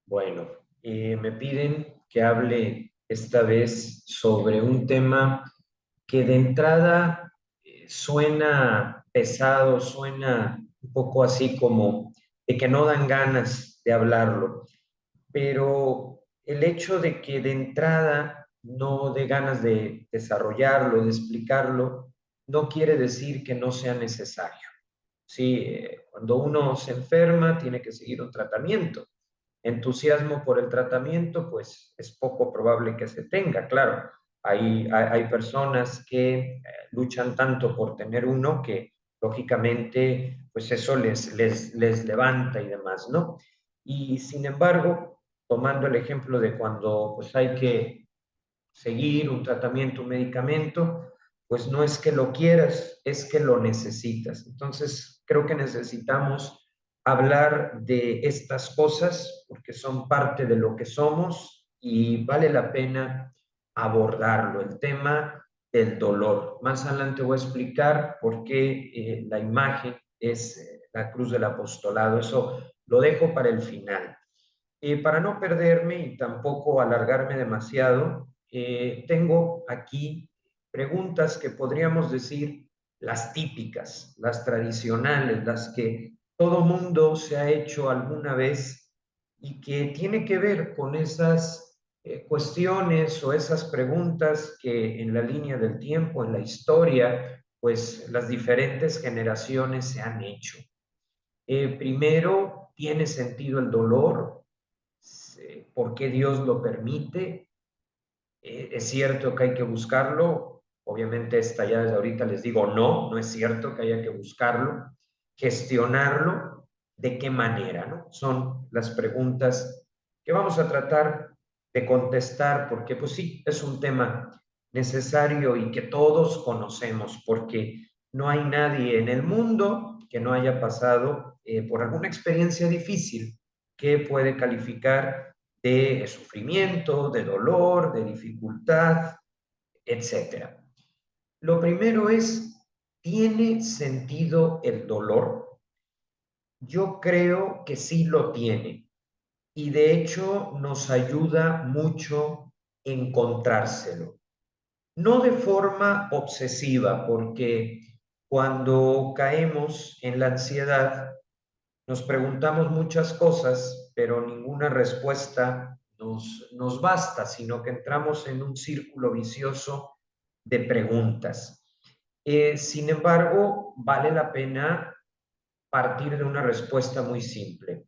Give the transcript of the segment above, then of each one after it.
Bueno, me piden que hable esta vez sobre un tema que de entrada suena pesado, suena un poco así como de que no dan ganas de hablarlo, pero el hecho de que de entrada no dé ganas de desarrollarlo, de explicarlo, no quiere decir que no sea necesario. Sí, cuando uno se enferma tiene que seguir un tratamiento. Entusiasmo por el tratamiento, pues es poco probable que se tenga, claro. Hay personas que luchan tanto por tener uno que lógicamente pues eso les levanta y demás, ¿no? Y sin embargo, tomando el ejemplo de cuando pues hay que seguir un tratamiento, un medicamento, pues no es que lo quieras, es que lo necesitas. Entonces, creo que necesitamos hablar de estas cosas porque son parte de lo que somos y vale la pena abordarlo, el tema del dolor. Más adelante voy a explicar por qué la imagen es la cruz del apostolado. Eso lo dejo para el final. Para no perderme y tampoco alargarme demasiado, tengo aquí preguntas que podríamos decir las típicas, las tradicionales, las que todo mundo se ha hecho alguna vez y que tiene que ver con esas cuestiones o esas preguntas que en la línea del tiempo, en la historia, pues las diferentes generaciones se han hecho. Primero, ¿tiene sentido el dolor? ¿Por qué Dios lo permite? ¿Es cierto que hay que buscarlo? Obviamente esta ya desde ahorita les digo, no, no es cierto que haya que buscarlo. Gestionarlo, ¿de qué manera? ¿No? Son las preguntas que vamos a tratar de contestar porque pues sí, es un tema necesario y que todos conocemos porque no hay nadie en el mundo que no haya pasado por alguna experiencia difícil que puede calificar de sufrimiento, de dolor, de dificultad, etcétera. Lo primero es, ¿tiene sentido el dolor? Yo creo que sí lo tiene y de hecho nos ayuda mucho encontrárselo. No de forma obsesiva, porque cuando caemos en la ansiedad, nos preguntamos muchas cosas, pero ninguna respuesta nos basta, sino que entramos en un círculo vicioso de preguntas. Sin embargo, vale la pena partir de una respuesta muy simple.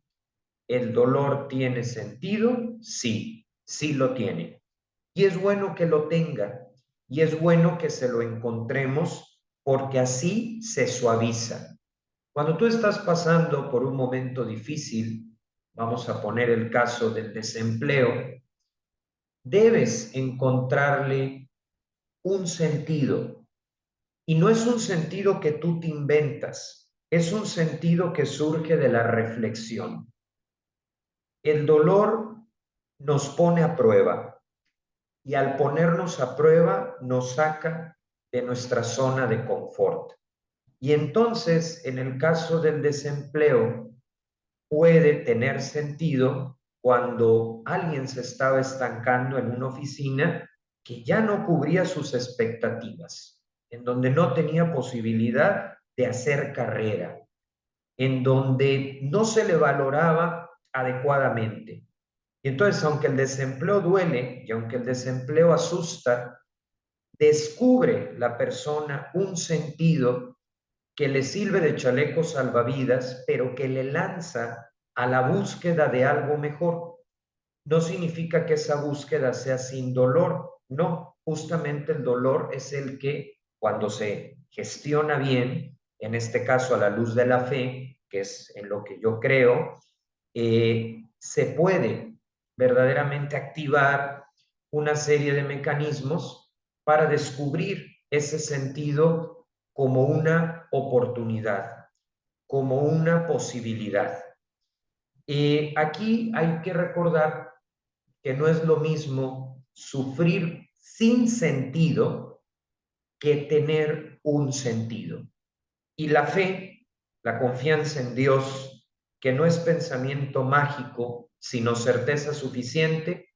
¿El dolor tiene sentido? Sí, sí lo tiene. Y es bueno que lo tenga, y es bueno que se lo encontremos porque así se suaviza. Cuando tú estás pasando por un momento difícil, vamos a poner el caso del desempleo, debes encontrarle un sentido. Y no es un sentido que tú te inventas, es un sentido que surge de la reflexión. El dolor nos pone a prueba y al ponernos a prueba nos saca de nuestra zona de confort. Y entonces, en el caso del desempleo, puede tener sentido cuando alguien se estaba estancando en una oficina que ya no cubría sus expectativas, en donde no tenía posibilidad de hacer carrera, en donde no se le valoraba adecuadamente. Y entonces, aunque el desempleo duele y aunque el desempleo asusta, descubre la persona un sentido que le sirve de chaleco salvavidas, pero que le lanza a la búsqueda de algo mejor. No significa que esa búsqueda sea sin dolor, no, justamente el dolor es el que cuando se gestiona bien, en este caso a la luz de la fe, que es en lo que yo creo, se puede verdaderamente activar una serie de mecanismos para descubrir ese sentido como una oportunidad, como una posibilidad. Aquí hay que recordar que no es lo mismo sufrir sin sentido que tener un sentido. Y la fe, la confianza en Dios, que no es pensamiento mágico, sino certeza suficiente,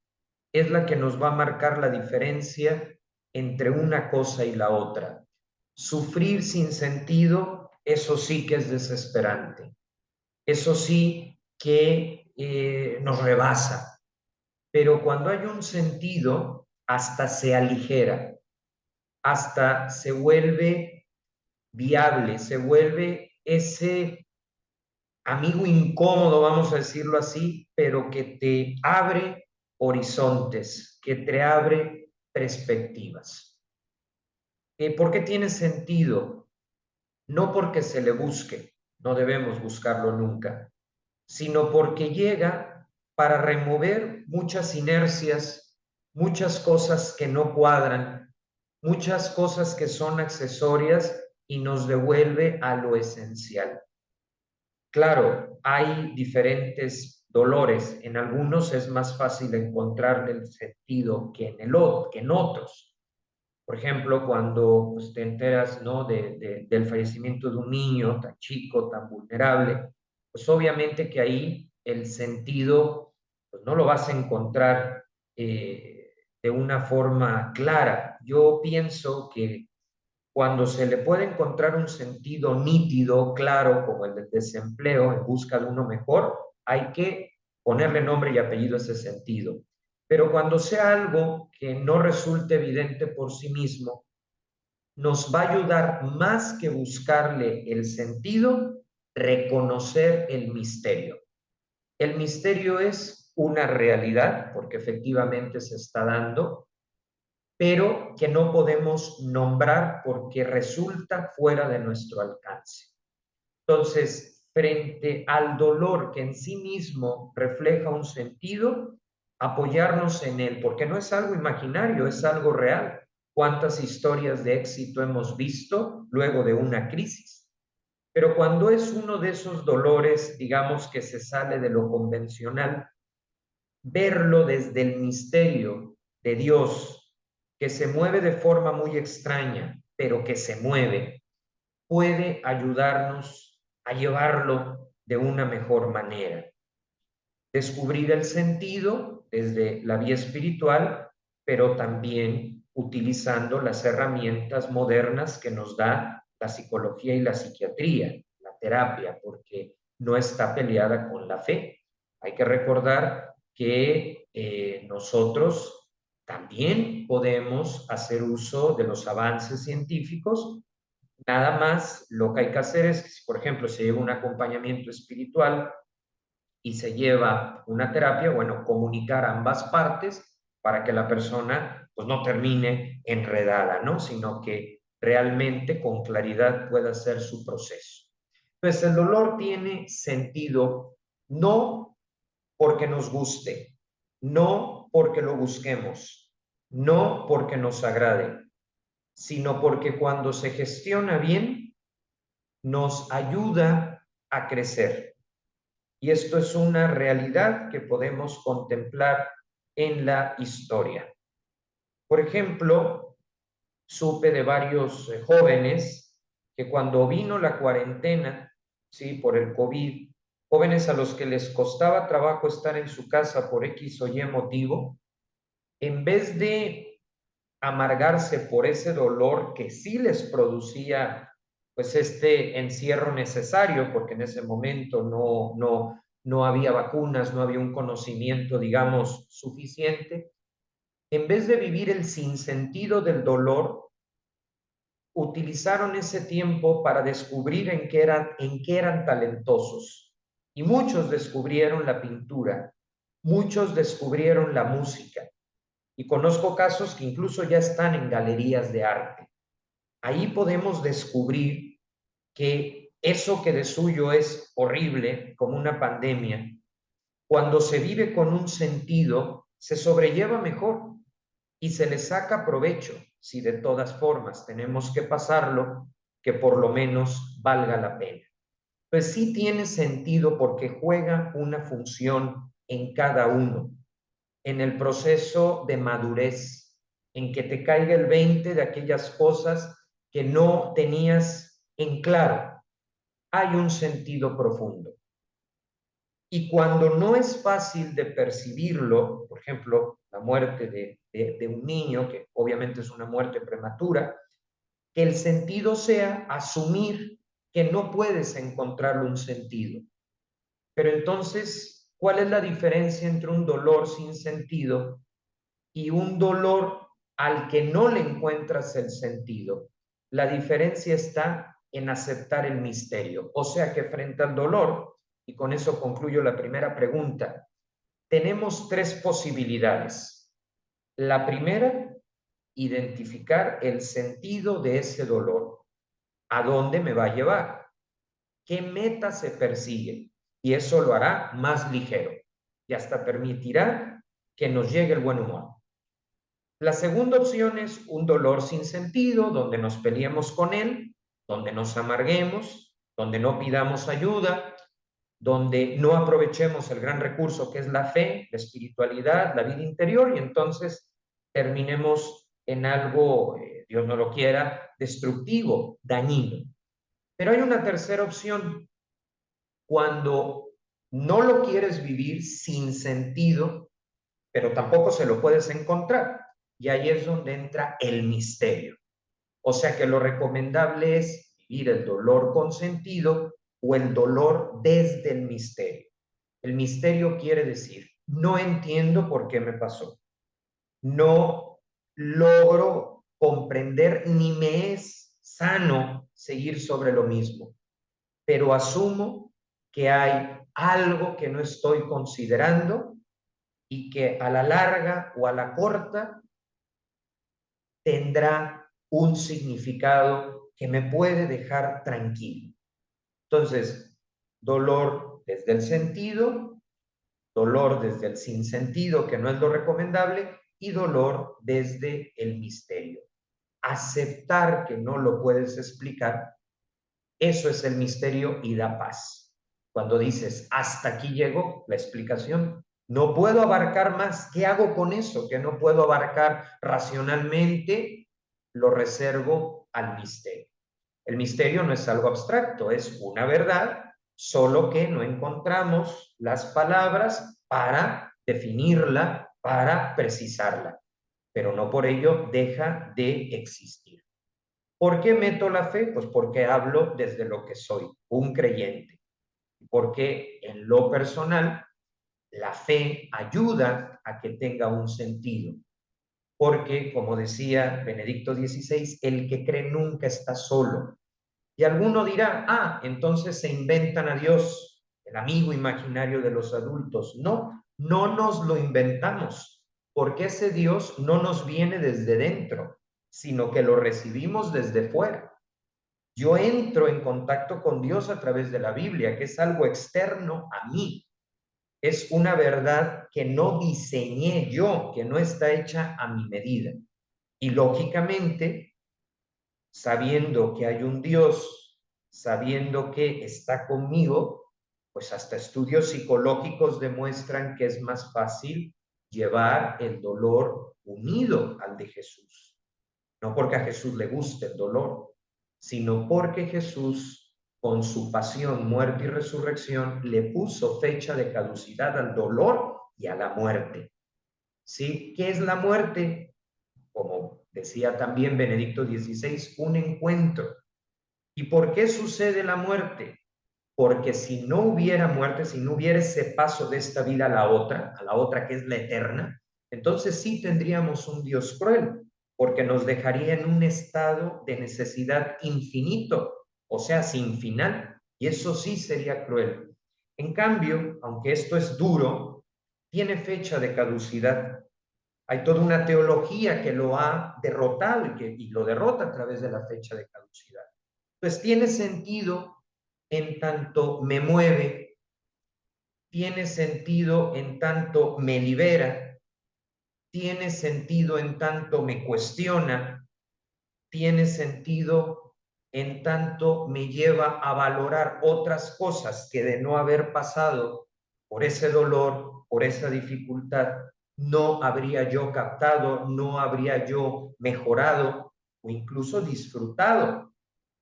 es la que nos va a marcar la diferencia entre una cosa y la otra. Sufrir sin sentido, eso sí que es desesperante. Eso sí que nos rebasa. Pero cuando hay un sentido, hasta se aligera, hasta se vuelve viable, se vuelve ese amigo incómodo, vamos a decirlo así, pero que te abre horizontes, que te abre perspectivas. ¿Por qué tiene sentido? No porque se le busque, no debemos buscarlo nunca, sino porque llega para remover muchas inercias, muchas cosas que no cuadran, muchas cosas que son accesorias y nos devuelve a lo esencial. Claro, hay diferentes dolores. En algunos es más fácil encontrarle el sentido que en otros. Por ejemplo, cuando pues, te enteras, ¿no? Del fallecimiento de un niño tan chico, tan vulnerable, pues obviamente que ahí el sentido pues, no lo vas a encontrar de una forma clara. Yo pienso que cuando se le puede encontrar un sentido nítido, claro, como el del desempleo, en busca de uno mejor, hay que ponerle nombre y apellido a ese sentido. Pero cuando sea algo que no resulte evidente por sí mismo, nos va a ayudar más que buscarle el sentido, reconocer el misterio. El misterio es una realidad, porque efectivamente se está dando, pero que no podemos nombrar porque resulta fuera de nuestro alcance. Entonces, frente al dolor que en sí mismo refleja un sentido, apoyarnos en él, porque no es algo imaginario, es algo real. ¿Cuántas historias de éxito hemos visto luego de una crisis? Pero cuando es uno de esos dolores, digamos, que se sale de lo convencional, verlo desde el misterio de Dios, que se mueve de forma muy extraña, pero que se mueve, puede ayudarnos a llevarlo de una mejor manera. Descubrir el sentido desde la vía espiritual, pero también utilizando las herramientas modernas que nos da la psicología y la psiquiatría, la terapia, porque no está peleada con la fe. Hay que recordar que nosotros también podemos hacer uso de los avances científicos. Nada más lo que hay que hacer es que, si, por ejemplo, se lleva un acompañamiento espiritual y se lleva una terapia, bueno, comunicar ambas partes para que la persona pues no termine enredada, ¿no? Sino que realmente con claridad pueda hacer su proceso. Pues el dolor tiene sentido no porque nos guste, no porque lo busquemos, no porque nos agrade, sino porque cuando se gestiona bien, nos ayuda a crecer. Y esto es una realidad que podemos contemplar en la historia. Por ejemplo, supe de varios jóvenes que cuando vino la cuarentena, sí, por el COVID, jóvenes a los que les costaba trabajo estar en su casa por X o Y motivo, en vez de amargarse por ese dolor que sí les producía pues este encierro necesario, porque en ese momento no había vacunas, no había un conocimiento, digamos, suficiente, en vez de vivir el sinsentido del dolor, utilizaron ese tiempo para descubrir en qué eran talentosos. Y muchos descubrieron la pintura, muchos descubrieron la música, y conozco casos que incluso ya están en galerías de arte. Ahí podemos descubrir que eso que de suyo es horrible, como una pandemia, cuando se vive con un sentido, se sobrelleva mejor y se le saca provecho. Si de todas formas tenemos que pasarlo, que por lo menos valga la pena. Pues sí tiene sentido porque juega una función en cada uno, en el proceso de madurez, en que te caiga el 20 de aquellas cosas que no tenías en claro. Hay un sentido profundo. Y cuando no es fácil de percibirlo, por ejemplo, la muerte de un niño, que obviamente es una muerte prematura, que el sentido sea asumir que no puedes encontrarle un sentido. Pero entonces, ¿cuál es la diferencia entre un dolor sin sentido y un dolor al que no le encuentras el sentido? La diferencia está en aceptar el misterio. O sea que frente al dolor, y con eso concluyo la primera pregunta, tenemos tres posibilidades. La primera, identificar el sentido de ese dolor. ¿A dónde me va a llevar? ¿Qué meta se persigue? Y eso lo hará más ligero y hasta permitirá que nos llegue el buen humor. La segunda opción es un dolor sin sentido, donde nos peleemos con él, donde nos amarguemos, donde no pidamos ayuda, donde no aprovechemos el gran recurso que es la fe, la espiritualidad, la vida interior, y entonces terminemos en algo, Dios no lo quiera, destructivo, dañino. Pero hay una tercera opción, cuando no lo quieres vivir sin sentido, pero tampoco se lo puedes encontrar. Y ahí es donde entra el misterio. O sea que lo recomendable es vivir el dolor con sentido o el dolor desde el misterio. El misterio quiere decir, no entiendo por qué me pasó. No logro comprender ni me es sano seguir sobre lo mismo, pero asumo que hay algo que no estoy considerando y que a la larga o a la corta tendrá un significado que me puede dejar tranquilo. Entonces, dolor desde el sentido, dolor desde el sinsentido, que no es lo recomendable, y dolor desde el misterio. Aceptar que no lo puedes explicar, eso es el misterio y da paz. Cuando dices, hasta aquí llegó la explicación, no puedo abarcar más, ¿qué hago con eso? Que no puedo abarcar racionalmente, lo reservo al misterio. El misterio no es algo abstracto, es una verdad, solo que no encontramos las palabras para definirla, para precisarla, pero no por ello deja de existir. ¿Por qué meto la fe? Pues porque hablo desde lo que soy, un creyente. Porque en lo personal, la fe ayuda a que tenga un sentido. Porque, como decía Benedicto XVI, el que cree nunca está solo. Y alguno dirá, entonces se inventan a Dios, el amigo imaginario de los adultos. No, no nos lo inventamos, porque ese Dios no nos viene desde dentro, sino que lo recibimos desde fuera. Yo entro en contacto con Dios a través de la Biblia, que es algo externo a mí. Es una verdad que no diseñé yo, que no está hecha a mi medida. Y lógicamente, sabiendo que hay un Dios, sabiendo que está conmigo, pues hasta estudios psicológicos demuestran que es más fácil llevar el dolor unido al de Jesús. No porque a Jesús le guste el dolor, sino porque Jesús, con su pasión, muerte y resurrección, le puso fecha de caducidad al dolor y a la muerte. ¿Sí? ¿Qué es la muerte? Como decía también Benedicto XVI, un encuentro. ¿Y por qué sucede la muerte? Porque si no hubiera muerte, si no hubiera ese paso de esta vida a la otra que es la eterna, entonces sí tendríamos un Dios cruel, porque nos dejaría en un estado de necesidad infinito, o sea, sin final, y eso sí sería cruel. En cambio, aunque esto es duro, tiene fecha de caducidad. Hay toda una teología que lo ha derrotado y lo derrota a través de la fecha de caducidad. Pues tiene sentido en tanto me mueve, tiene sentido en tanto me libera, tiene sentido en tanto me cuestiona, tiene sentido en tanto me lleva a valorar otras cosas que de no haber pasado por ese dolor, por esa dificultad, no habría yo captado, no habría yo mejorado o incluso disfrutado,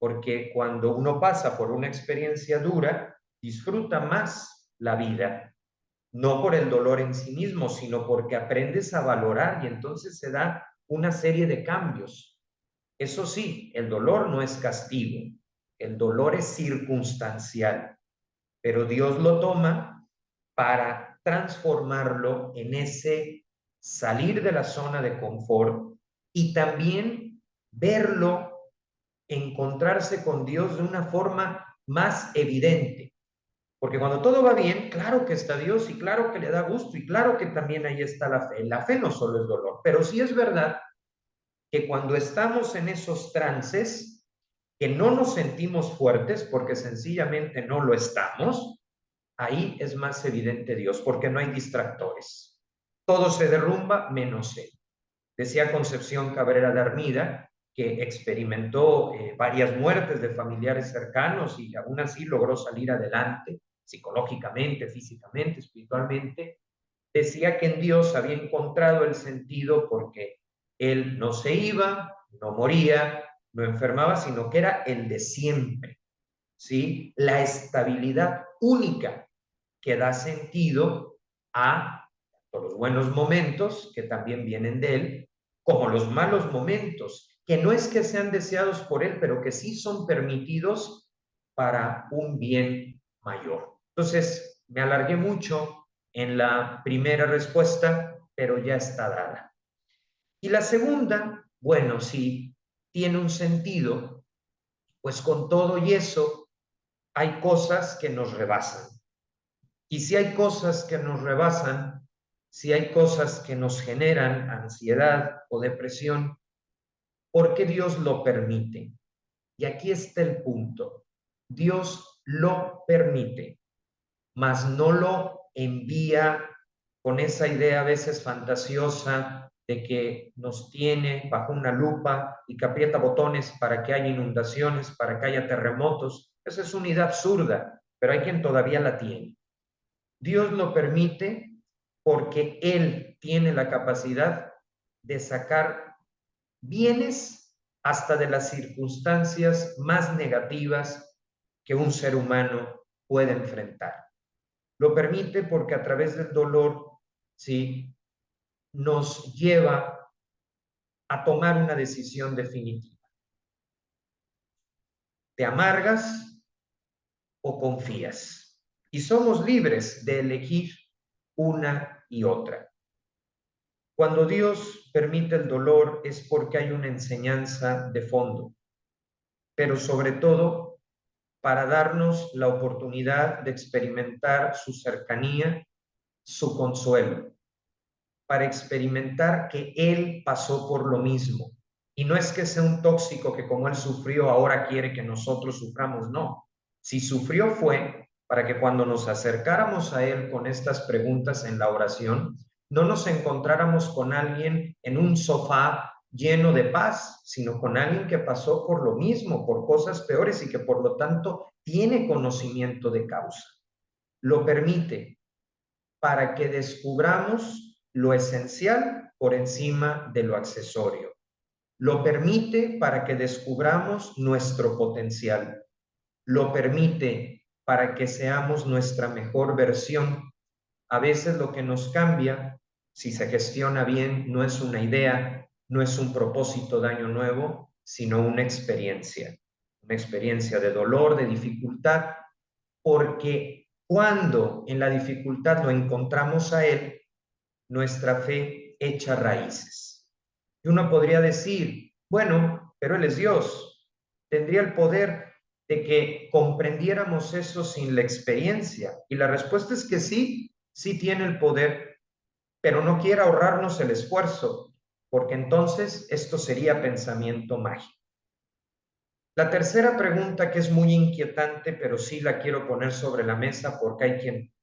porque cuando uno pasa por una experiencia dura, disfruta más la vida, no por el dolor en sí mismo, sino porque aprendes a valorar y entonces se da una serie de cambios. Eso sí, el dolor no es castigo, el dolor es circunstancial, pero Dios lo toma para transformarlo en ese salir de la zona de confort y también verlo, encontrarse con Dios de una forma más evidente. Porque cuando todo va bien, claro que está Dios y claro que le da gusto y claro que también ahí está la fe. La fe no solo es dolor, pero sí es verdad que cuando estamos en esos trances, que no nos sentimos fuertes porque sencillamente no lo estamos, ahí es más evidente Dios, porque no hay distractores. Todo se derrumba menos Él. Decía Concepción Cabrera de Armida, que experimentó varias muertes de familiares cercanos y aún así logró salir adelante psicológicamente, físicamente, espiritualmente. Decía que en Dios había encontrado el sentido porque Él no se iba, no moría, no enfermaba, sino que era el de siempre, ¿sí? La estabilidad única que da sentido a los buenos momentos que también vienen de Él, como los malos momentos, que no es que sean deseados por Él, pero que sí son permitidos para un bien mayor. Entonces, me alargué mucho en la primera respuesta, pero ya está dada. Y la segunda, bueno, sí, tiene un sentido, pues con todo y eso hay cosas que nos rebasan. Y si hay cosas que nos rebasan, si hay cosas que nos generan ansiedad o depresión, ¿por qué Dios lo permite? Y aquí está el punto. Dios lo permite, mas no lo envía con esa idea a veces fantasiosa de que nos tiene bajo una lupa y que aprieta botones para que haya inundaciones, para que haya terremotos. Esa es una idea absurda, pero hay quien todavía la tiene. Dios lo permite porque Él tiene la capacidad de sacar bienes hasta de las circunstancias más negativas que un ser humano puede enfrentar. Lo permite porque a través del dolor, sí, nos lleva a tomar una decisión definitiva. ¿Te amargas o confías? Y somos libres de elegir una y otra. Cuando Dios permite el dolor es porque hay una enseñanza de fondo, pero sobre todo para darnos la oportunidad de experimentar su cercanía, su consuelo, para experimentar que Él pasó por lo mismo. Y no es que sea un tóxico que como Él sufrió ahora quiere que nosotros suframos, no. Si sufrió fue para que cuando nos acercáramos a Él con estas preguntas en la oración, no nos encontráramos con alguien en un sofá lleno de paz, sino con alguien que pasó por lo mismo, por cosas peores y que por lo tanto tiene conocimiento de causa. Lo permite para que descubramos lo esencial por encima de lo accesorio. Lo permite para que descubramos nuestro potencial. Lo permite para que seamos nuestra mejor versión. A veces lo que nos cambia, si se gestiona bien, no es una idea, no es un propósito de año nuevo, sino una experiencia de dolor, de dificultad, porque cuando en la dificultad lo encontramos a Él, nuestra fe echa raíces. Y uno podría decir, bueno, pero Él es Dios, tendría el poder de que comprendiéramos eso sin la experiencia. Y la respuesta es que sí, sí tiene el poder, pero no quiere ahorrarnos el esfuerzo, porque entonces esto sería pensamiento mágico. La tercera pregunta, que es muy inquietante, pero sí la quiero poner sobre la mesa porque hay quien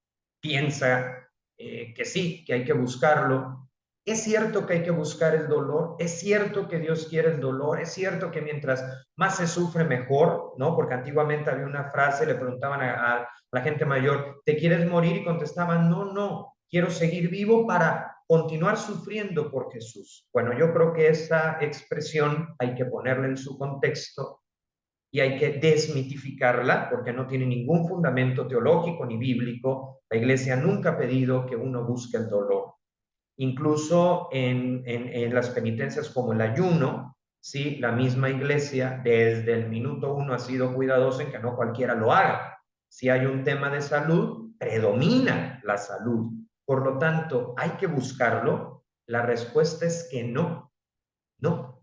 piensa que sí, que hay que buscarlo. ¿Es cierto que hay que buscar el dolor? ¿Es cierto que Dios quiere el dolor? ¿Es cierto que mientras más se sufre mejor? ¿No? Porque antiguamente había una frase, le preguntaban a la gente mayor, ¿te quieres morir? Y contestaban, no, no, quiero seguir vivo para continuar sufriendo por Jesús. Bueno, yo creo que esa expresión hay que ponerla en su contexto y hay que desmitificarla porque no tiene ningún fundamento teológico ni bíblico, La iglesia nunca ha pedido que uno busque el dolor. Incluso en las penitencias como el ayuno, sí, la misma iglesia desde el minuto uno ha sido cuidadosa en que no cualquiera lo haga. Si hay un tema de salud, predomina la salud. Por lo tanto, hay que buscarlo. La respuesta es que no, no.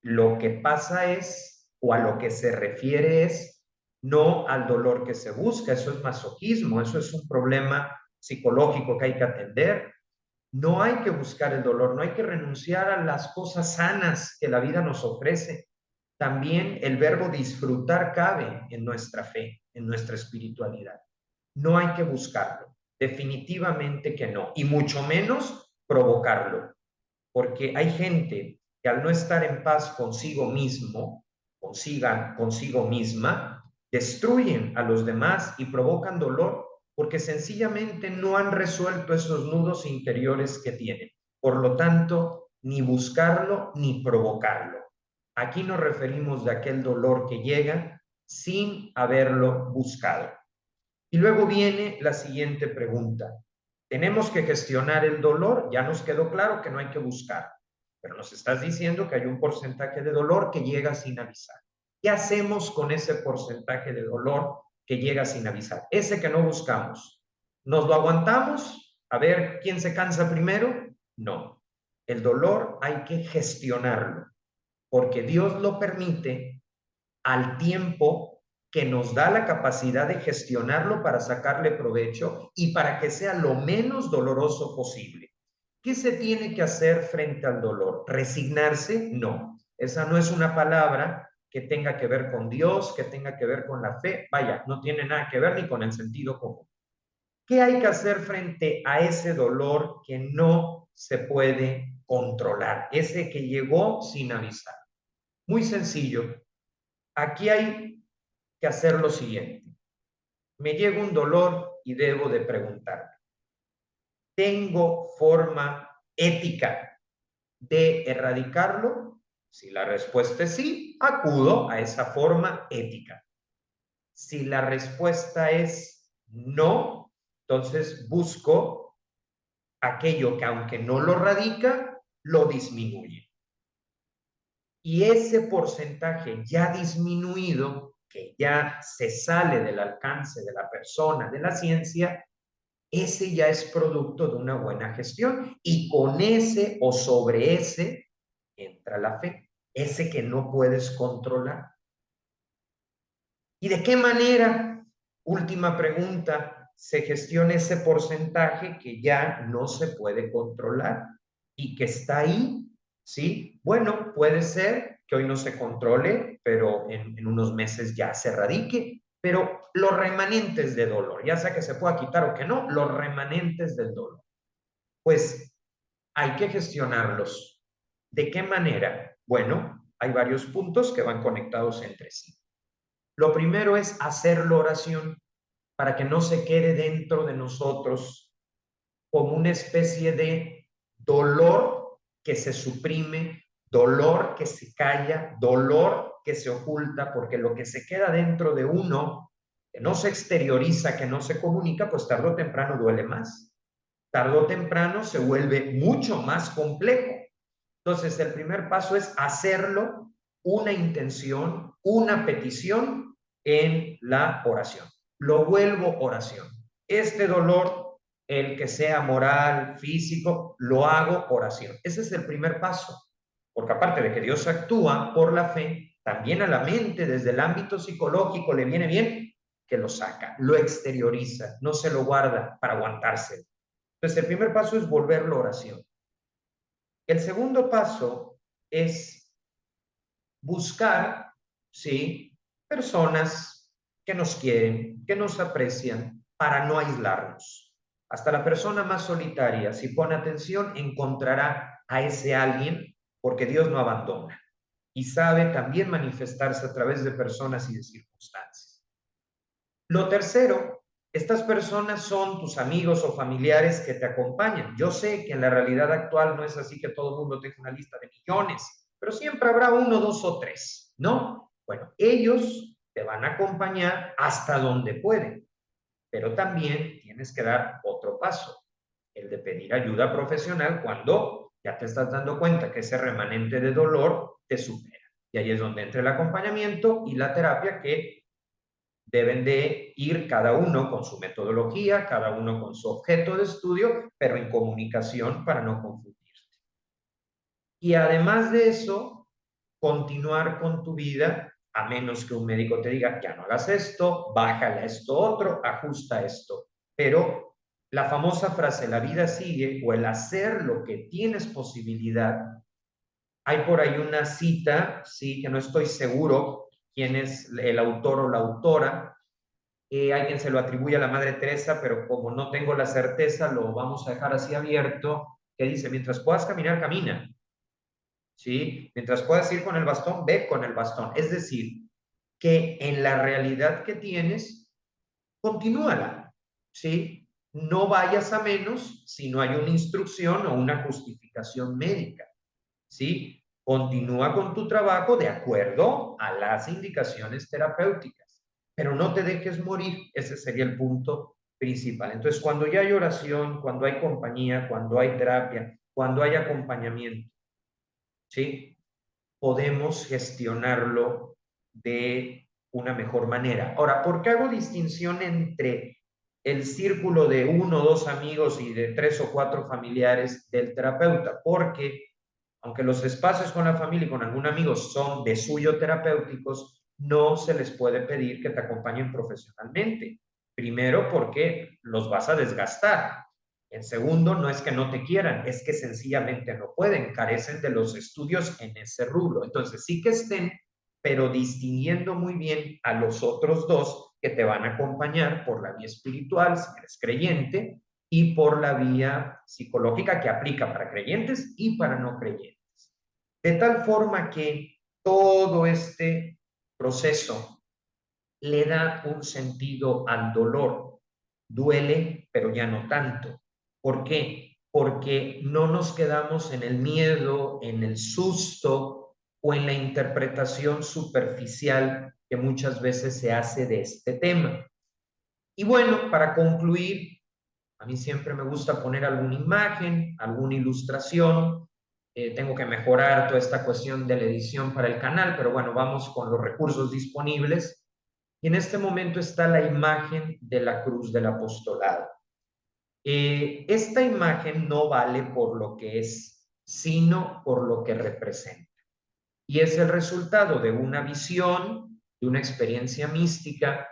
Lo que pasa es, o a lo que se refiere es, no al dolor que se busca. Eso es masoquismo, eso es un problema psicológico que hay que atender. No hay que buscar el dolor, no hay que renunciar a las cosas sanas que la vida nos ofrece. También el verbo disfrutar cabe en nuestra fe, en nuestra espiritualidad. No hay que buscarlo, definitivamente que no, y mucho menos provocarlo, porque hay gente que al no estar en paz consigo mismo, consigo misma, destruyen a los demás y provocan dolor porque sencillamente no han resuelto esos nudos interiores que tienen. Por lo tanto, ni buscarlo ni provocarlo. Aquí nos referimos de aquel dolor que llega sin haberlo buscado. Y luego viene la siguiente pregunta. Tenemos que gestionar el dolor, ya nos quedó claro que no hay que buscar, pero nos estás diciendo que hay un porcentaje de dolor que llega sin avisar. ¿Qué hacemos con ese porcentaje de dolor que llega sin avisar? Ese que no buscamos. ¿Nos lo aguantamos? A ver quién se cansa primero. No. El dolor hay que gestionarlo, porque Dios lo permite al tiempo que nos da la capacidad de gestionarlo para sacarle provecho y para que sea lo menos doloroso posible. ¿Qué se tiene que hacer frente al dolor? ¿Resignarse? No. Esa no es una palabra que tenga que ver con Dios, que tenga que ver con la fe. Vaya, no tiene nada que ver ni con el sentido común. ¿Qué hay que hacer frente a ese dolor que no se puede controlar? Ese que llegó sin avisar. Muy sencillo. Aquí hay que hacer lo siguiente. Me llega un dolor y debo de preguntarme, ¿tengo forma ética de erradicarlo? Si la respuesta es sí, acudo a esa forma ética. Si la respuesta es no, entonces busco aquello que aunque no lo radica, lo disminuye. Y ese porcentaje ya disminuido, que ya se sale del alcance de la persona, de la ciencia, ese ya es producto de una buena gestión. Y con ese o sobre ese entra la fe, ese que no puedes controlar. ¿Y de qué manera, última pregunta, se gestiona ese porcentaje que ya no se puede controlar y que está ahí? ¿Sí? Bueno, puede ser que hoy no se controle, pero en unos meses ya se radique. Pero los remanentes de dolor, ya sea que se pueda quitar o que no, los remanentes del dolor, pues hay que gestionarlos. ¿De qué manera? Bueno, hay varios puntos que van conectados entre sí. Lo primero es hacer la oración para que no se quede dentro de nosotros como una especie de dolor que se suprime, dolor que se calla, dolor que se oculta, porque lo que se queda dentro de uno, que no se exterioriza, que no se comunica, pues tarde o temprano duele más. Tarde o temprano se vuelve mucho más complejo. Entonces, el primer paso es hacerlo una intención, una petición en la oración. Lo vuelvo oración. Este dolor, el que sea moral, físico, lo hago oración. Ese es el primer paso. Porque aparte de que Dios actúa por la fe, también a la mente desde el ámbito psicológico le viene bien que lo saca, lo exterioriza, no se lo guarda para aguantarse. Entonces, el primer paso es volverlo oración. El segundo paso es buscar, ¿sí?, personas que nos quieren, que nos aprecian, para no aislarnos. Hasta la persona más solitaria, si pone atención, encontrará a ese alguien, porque Dios no abandona y sabe también manifestarse a través de personas y de circunstancias. Lo tercero, estas personas son tus amigos o familiares que te acompañan. Yo sé que en la realidad actual no es así que todo el mundo tenga una lista de millones, pero siempre habrá uno, dos o tres, ¿no? Bueno, ellos te van a acompañar hasta donde pueden, pero también tienes que dar otro paso, el de pedir ayuda profesional cuando ya te estás dando cuenta que ese remanente de dolor te supera. Y ahí es donde entra el acompañamiento y la terapia, que deben de ir cada uno con su metodología, cada uno con su objeto de estudio, pero en comunicación para no confundirte. Y además de eso, continuar con tu vida, a menos que un médico te diga, ya no hagas esto, bájale esto otro, ajusta esto. Pero la famosa frase, la vida sigue, o el hacer lo que tienes posibilidad. Hay por ahí una cita, sí, que no estoy seguro quién es el autor o la autora. Hay quien se lo atribuye a la Madre Teresa, pero como no tengo la certeza, lo vamos a dejar así abierto, que dice, mientras puedas caminar, camina. ¿Sí? Mientras puedas ir con el bastón, ve con el bastón. Es decir, que en la realidad que tienes, continúala, ¿sí? No vayas a menos si no hay una instrucción o una justificación médica, ¿sí? Continúa con tu trabajo de acuerdo a las indicaciones terapéuticas, pero no te dejes morir, ese sería el punto principal. Entonces, cuando ya hay oración, cuando hay compañía, cuando hay terapia, cuando hay acompañamiento, ¿sí? Podemos gestionarlo de una mejor manera. Ahora, ¿por qué hago distinción entre el círculo de uno o dos amigos y de tres o cuatro familiares del terapeuta? Porque aunque los espacios con la familia y con algún amigo son de suyo terapéuticos, no se les puede pedir que te acompañen profesionalmente. Primero, porque los vas a desgastar. En segundo, no es que no te quieran, es que sencillamente no pueden, carecen de los estudios en ese rubro. Entonces, sí que estén, pero distinguiendo muy bien a los otros dos que te van a acompañar por la vía espiritual, si eres creyente, y por la vía psicológica, que aplica para creyentes y para no creyentes. De tal forma que todo este proceso le da un sentido al dolor. Duele, pero ya no tanto. ¿Por qué? Porque no nos quedamos en el miedo, en el susto o en la interpretación superficial que muchas veces se hace de este tema. Y bueno, para concluir, a mí siempre me gusta poner alguna imagen, alguna ilustración. Tengo que mejorar toda esta cuestión de la edición para el canal, pero bueno, vamos con los recursos disponibles. Y en este momento está la imagen de la cruz del apostolado. Esta imagen no vale por lo que es, sino por lo que representa. Y es el resultado de una visión, de una experiencia mística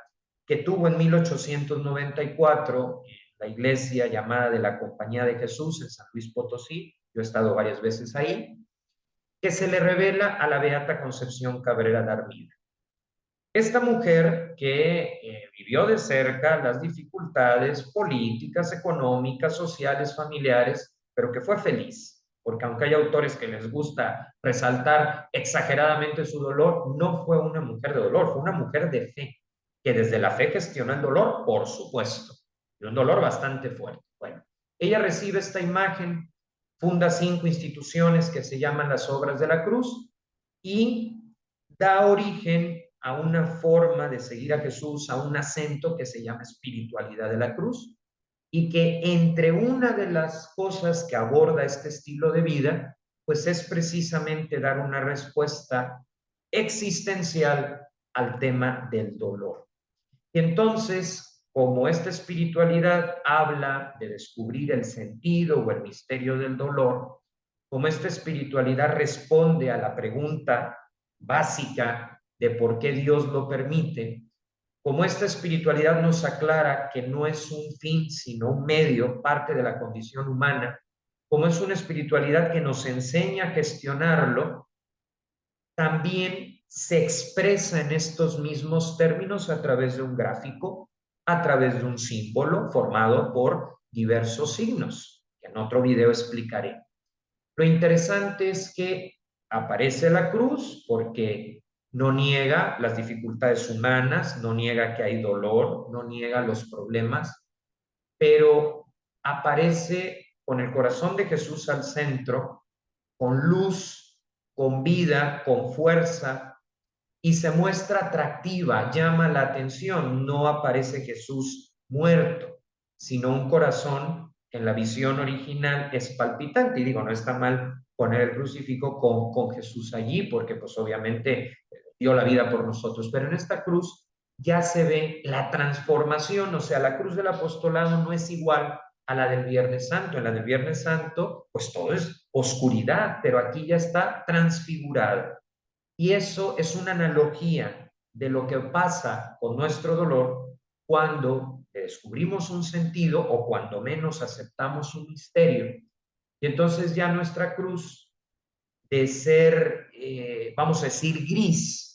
que tuvo en 1894 en la iglesia llamada de la Compañía de Jesús en San Luis Potosí. Yo he estado varias veces ahí, que se le revela a la Beata Concepción Cabrera de Armida. Esta mujer que vivió de cerca las dificultades políticas, económicas, sociales, familiares, pero que fue feliz, porque aunque hay autores que les gusta resaltar exageradamente su dolor, no fue una mujer de dolor, fue una mujer de fe, que desde la fe gestiona el dolor, por supuesto, y un dolor bastante fuerte. Bueno, ella recibe esta imagen, funda 5 instituciones que se llaman las Obras de la Cruz y da origen a una forma de seguir a Jesús, a un acento que se llama espiritualidad de la cruz, y que entre una de las cosas que aborda este estilo de vida, pues es precisamente dar una respuesta existencial al tema del dolor. Y entonces, como esta espiritualidad habla de descubrir el sentido o el misterio del dolor, como esta espiritualidad responde a la pregunta básica de por qué Dios lo permite, como esta espiritualidad nos aclara que no es un fin, sino un medio, parte de la condición humana, como es una espiritualidad que nos enseña a gestionarlo, también se expresa en estos mismos términos a través de un gráfico, a través de un símbolo formado por diversos signos, que en otro video explicaré. Lo interesante es que aparece la cruz porque no niega las dificultades humanas, no niega que hay dolor, no niega los problemas, pero aparece con el corazón de Jesús al centro, con luz, con vida, con fuerza, y se muestra atractiva, llama la atención. No aparece Jesús muerto, sino un corazón en la visión original es palpitante. Y digo, no está mal poner el crucifijo con Jesús allí, porque pues obviamente dio la vida por nosotros, pero en esta cruz ya se ve la transformación, o sea, la cruz del apostolado no es igual a la del Viernes Santo. En la del Viernes Santo, pues todo es oscuridad, pero aquí ya está transfigurada. Y eso es una analogía de lo que pasa con nuestro dolor cuando descubrimos un sentido o cuando menos aceptamos un misterio. Y entonces ya nuestra cruz, de ser, vamos a decir, gris,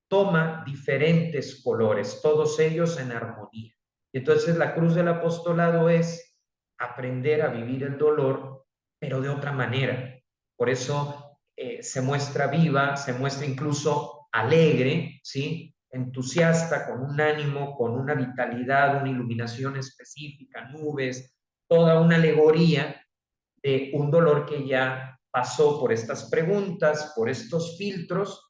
toma diferentes colores, todos ellos en armonía. Y entonces la cruz del apostolado es aprender a vivir el dolor, pero de otra manera. Por eso se muestra viva, se muestra incluso alegre, ¿sí? Entusiasta, con un ánimo, con una vitalidad, una iluminación específica, nubes, toda una alegoría de un dolor que ya pasó por estas preguntas, por estos filtros,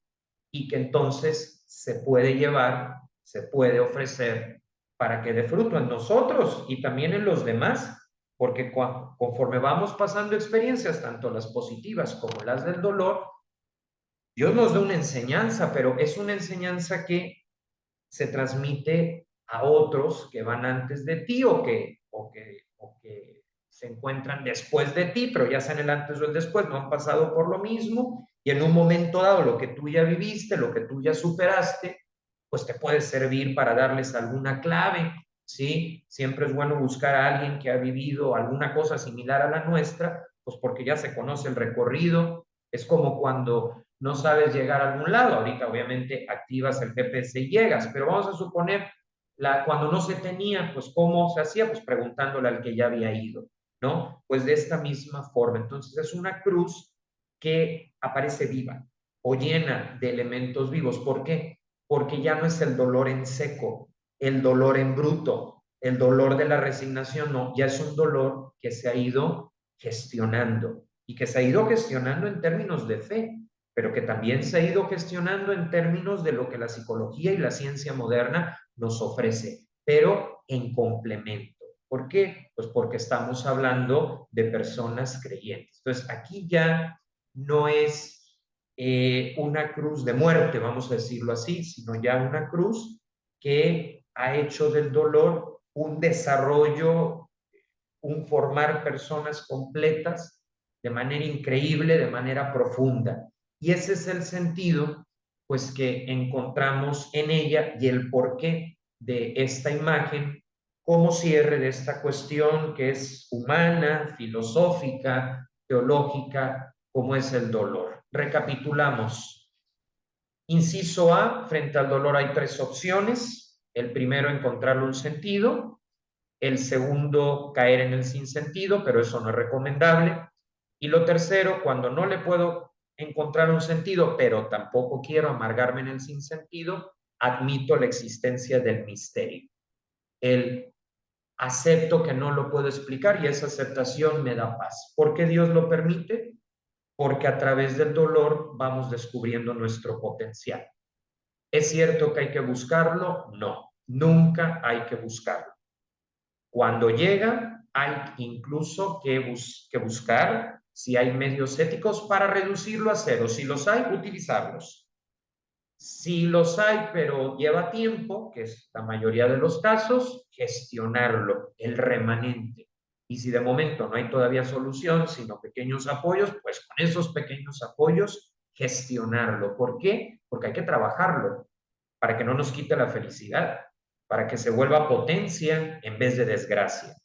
y que entonces se puede llevar, se puede ofrecer para que dé fruto en nosotros y también en los demás, porque conforme vamos pasando experiencias, tanto las positivas como las del dolor, Dios nos da una enseñanza, pero es una enseñanza que se transmite a otros que van antes de ti o que se encuentran después de ti, pero ya sean el antes o el después, no han pasado por lo mismo y en un momento dado lo que tú ya viviste, lo que tú ya superaste, pues te puede servir para darles alguna clave, ¿sí? Siempre es bueno buscar a alguien que ha vivido alguna cosa similar a la nuestra, pues porque ya se conoce el recorrido. Es como cuando no sabes llegar a algún lado. Ahorita obviamente activas el GPS y llegas, pero vamos a suponer cuando no se tenía, pues cómo se hacía, pues preguntándole al que ya había ido, ¿no? Pues de esta misma forma. Entonces es una cruz que aparece viva o llena de elementos vivos. ¿Por qué? Porque ya no es el dolor en seco, el dolor en bruto, el dolor de la resignación, no, ya es un dolor que se ha ido gestionando y que se ha ido gestionando en términos de fe, pero que también se ha ido gestionando en términos de lo que la psicología y la ciencia moderna nos ofrece, pero en complemento. ¿Por qué? Pues porque estamos hablando de personas creyentes. Entonces, aquí ya no es una cruz de muerte, vamos a decirlo así, sino ya una cruz que ha hecho del dolor un desarrollo, un formar personas completas de manera increíble, de manera profunda. Y ese es el sentido, pues, que encontramos en ella y el porqué de esta imagen como cierre de esta cuestión que es humana, filosófica, teológica, como es el dolor. Recapitulamos. Inciso A, frente al dolor hay tres opciones. El primero, encontrarle un sentido. El segundo, caer en el sinsentido, pero eso no es recomendable. Y lo tercero, cuando no le puedo encontrar un sentido, pero tampoco quiero amargarme en el sinsentido, admito la existencia del misterio. El acepto que no lo puedo explicar y esa aceptación me da paz. ¿Por qué Dios lo permite? Porque a través del dolor vamos descubriendo nuestro potencial. ¿Es cierto que hay que buscarlo? No, nunca hay que buscarlo. Cuando llega, hay incluso que buscar si hay medios éticos para reducirlo a cero. Si los hay, utilizarlos. Si los hay, pero lleva tiempo, que es la mayoría de los casos, gestionarlo, el remanente. Y si de momento no hay todavía solución, sino pequeños apoyos, pues con esos pequeños apoyos gestionarlo. ¿Por qué? Porque hay que trabajarlo para que no nos quite la felicidad, para que se vuelva potencia en vez de desgracia.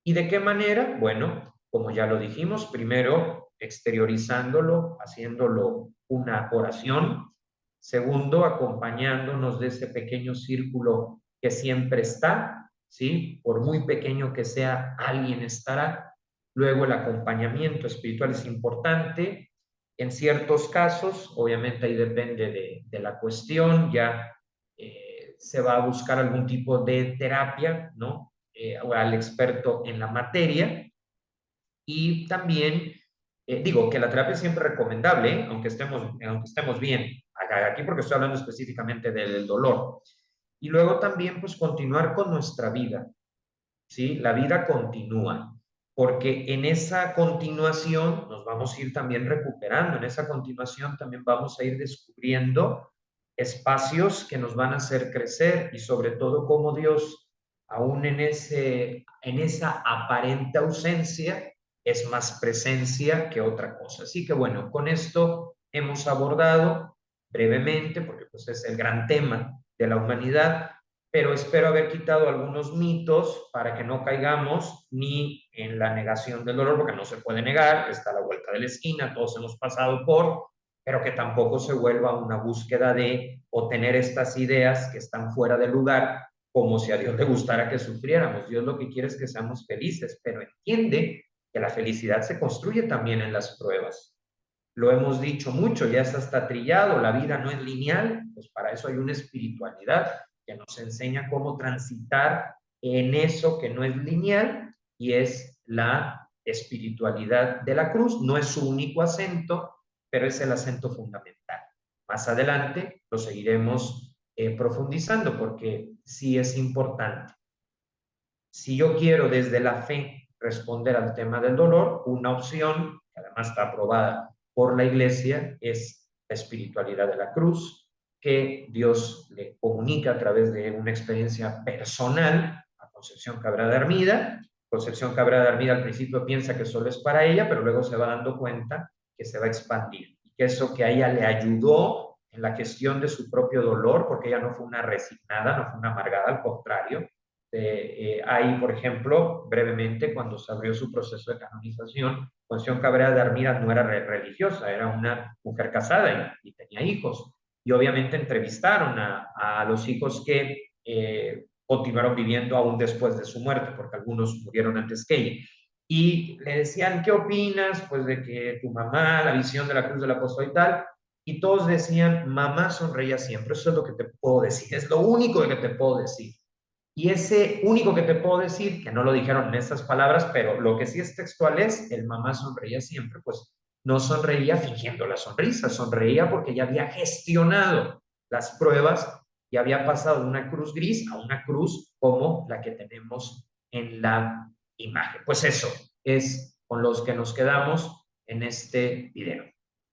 ¿Y de qué manera? Bueno, como ya lo dijimos, primero exteriorizándolo, haciéndolo una oración. Segundo, acompañándonos de ese pequeño círculo que siempre está, ¿sí? Por muy pequeño que sea, alguien estará. Luego el acompañamiento espiritual es importante. En ciertos casos, obviamente ahí depende de la cuestión, ya se va a buscar algún tipo de terapia, ¿no? Al experto en la materia y también digo que la terapia es siempre recomendable, ¿eh? aunque estemos bien, aquí porque estoy hablando específicamente del dolor. Y luego también pues continuar con nuestra vida, ¿sí? La vida continúa, porque en esa continuación nos vamos a ir también recuperando, en esa continuación también vamos a ir descubriendo espacios que nos van a hacer crecer y sobre todo cómo Dios, aún en esa aparente ausencia, es más presencia que otra cosa. Así que bueno, con esto hemos abordado brevemente, porque pues es el gran tema de la humanidad, pero espero haber quitado algunos mitos para que no caigamos ni en la negación del dolor, porque no se puede negar, está a la vuelta de la esquina, todos hemos pasado por, pero que tampoco se vuelva una búsqueda de o tener estas ideas que están fuera de lugar, como si a Dios le gustara que sufriéramos. Dios lo que quiere es que seamos felices, pero entiende que la felicidad se construye también en las pruebas. Lo hemos dicho mucho, ya es hasta trillado, la vida no es lineal, pues para eso hay una espiritualidad que nos enseña cómo transitar en eso que no es lineal y es la espiritualidad de la cruz. No es su único acento, pero es el acento fundamental. Más adelante lo seguiremos profundizando porque sí es importante. Si yo quiero desde la fe responder al tema del dolor, una opción, que además está aprobada por la Iglesia, es la espiritualidad de la cruz, que Dios le comunica a través de una experiencia personal a Concepción Cabrera de Armida. Concepción Cabrera de Armida al principio piensa que solo es para ella, pero luego se va dando cuenta que se va a expandir y que eso que a ella le ayudó en la gestión de su propio dolor, porque ella no fue una resignada, no fue una amargada, al contrario, ahí, por ejemplo, brevemente, cuando se abrió su proceso de canonización, Concepción Cabrera de Armida no era religiosa, era una mujer casada y tenía hijos. Y obviamente entrevistaron a los hijos que continuaron viviendo aún después de su muerte, porque algunos murieron antes que ella. Y le decían, ¿qué opinas? Pues de que tu mamá, la visión de la cruz del apóstol y tal. Y todos decían, mamá sonreía siempre. Eso es lo que te puedo decir. Es lo único que te puedo decir. Y ese único que te puedo decir, que no lo dijeron en estas palabras, pero lo que sí es textual es, el mamá sonreía siempre, pues no sonreía fingiendo la sonrisa, sonreía porque ya había gestionado las pruebas y había pasado de una cruz gris a una cruz como la que tenemos en la imagen. Pues eso es con los que nos quedamos en este video.